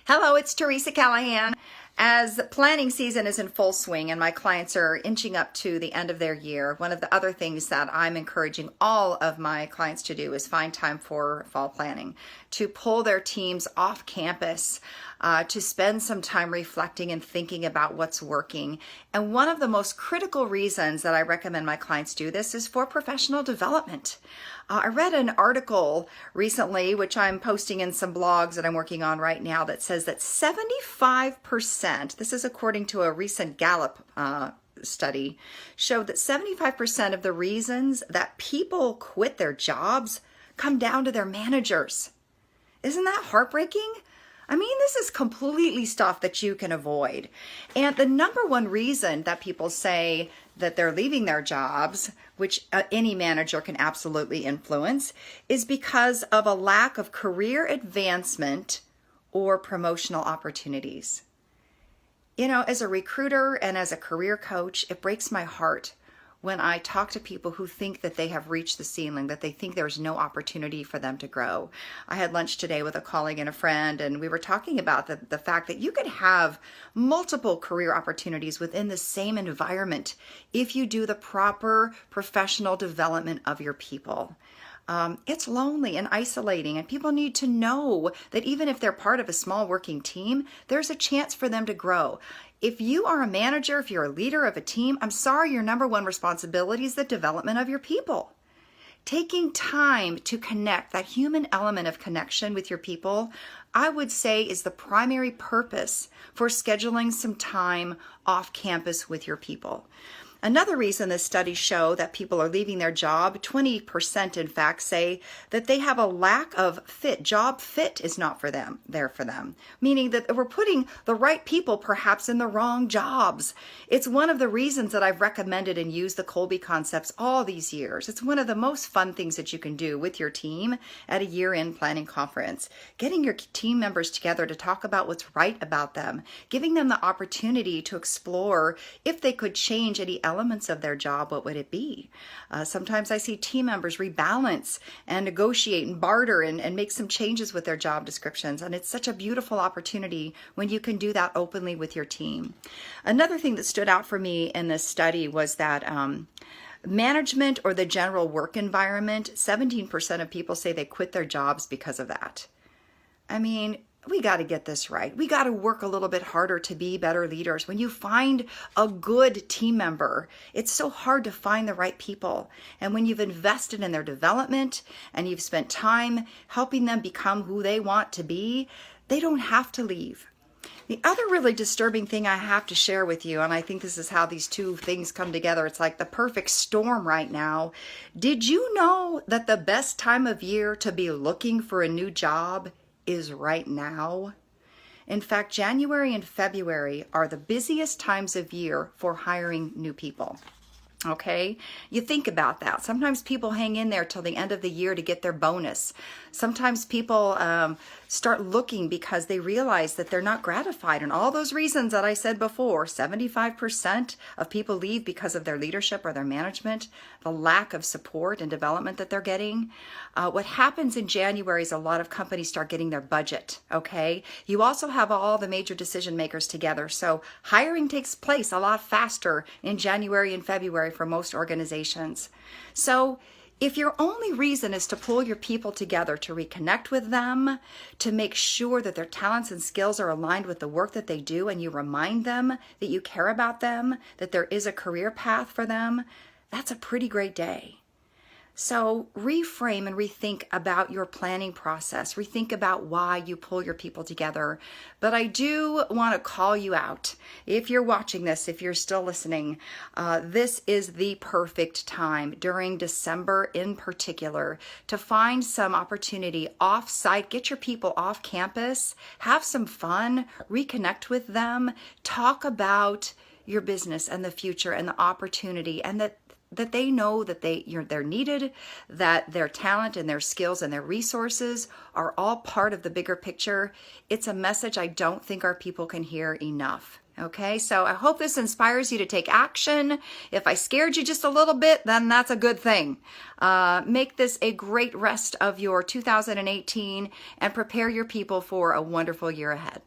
Hello, it's Teresa Callahan. As planning season is in full swing and my clients are inching up to the end of their year, one of the other things that I'm encouraging all of my clients to do is find time for fall planning, to pull their teams off campus, to spend some time reflecting and thinking about what's working. And one of the most critical reasons that I recommend my clients do this is for professional development. I read an article recently, which I'm posting in some blogs that I'm working on right now, that says that 75%, this is according to a recent Gallup study, showed that 75% of the reasons that people quit their jobs come down to their managers. Isn't that heartbreaking? I mean, this is completely stuff that you can avoid. And the number one reason that people say that they're leaving their jobs, which any manager can absolutely influence, is because of a lack of career advancement or promotional opportunities. You know, as a recruiter and as a career coach, it breaks my heart when I talk to people who think that they have reached the ceiling, that they think there's no opportunity for them to grow. I had lunch today with a colleague and a friend, and we were talking about the fact that you could have multiple career opportunities within the same environment if you do the proper professional development of your people. It's lonely and isolating, and people need to know that even if they're part of a small working team, there's a chance for them to grow. If you are a manager, if you're a leader of a team, I'm sorry, your number one responsibility is the development of your people. Taking time to connect, that human element of connection with your people, I would say is the primary purpose for scheduling some time off campus with your people. Another reason this studies show that people are leaving their job, 20% in fact say that they have a lack of fit. Job fit is not for them, there for them, meaning that we're putting the right people perhaps in the wrong jobs. It's one of the reasons that I've recommended and used the Colby concepts all these years. It's one of the most fun things that you can do with your team at a year-end planning conference. Getting your team members together to talk about what's right about them, giving them the opportunity to explore if they could change any elements of their job, what would it be? Sometimes I see team members rebalance and negotiate and barter and make some changes with their job descriptions. And it's such a beautiful opportunity when you can do that openly with your team. Another thing that stood out for me in this study was that management or the general work environment, 17% of people say they quit their jobs because of that. I mean, we got to get this right. We got to work a little bit harder to be better leaders. When you find a good team member, it's so hard to find the right people. And when you've invested in their development and you've spent time helping them become who they want to be, they don't have to leave. The other really disturbing thing I have to share with you, and I think this is how these two things come together, it's like the perfect storm right now. Did you know that the best time of year to be looking for a new job is right now? In fact, January and February are the busiest times of year for hiring new people. Okay, you think about that. Sometimes people hang in there till the end of the year to get their bonus. Sometimes people start looking because they realize that they're not gratified. And all those reasons that I said before, 75% of people leave because of their leadership or their management, the lack of support and development that they're getting. What happens in January is a lot of companies start getting their budget, okay? You also have all the major decision makers together. So hiring takes place a lot faster in January and February for most organizations. So if your only reason is to pull your people together, to reconnect with them, to make sure that their talents and skills are aligned with the work that they do, and you remind them that you care about them, that there is a career path for them, that's a pretty great day. So reframe and rethink about your planning process. Rethink about why you pull your people together. But I do want to call you out. If you're watching this, if you're still listening, this is the perfect time during December in particular to find some opportunity off-site. Get your people off campus, have some fun, reconnect with them, talk about your business and the future and the opportunity, and that they know that they're needed, that their talent and their skills and their resources are all part of the bigger picture. It's a message I don't think our people can hear enough. Okay, so I hope this inspires you to take action. If I scared you just a little bit, then that's a good thing. Make this a great rest of your 2018 and prepare your people for a wonderful year ahead.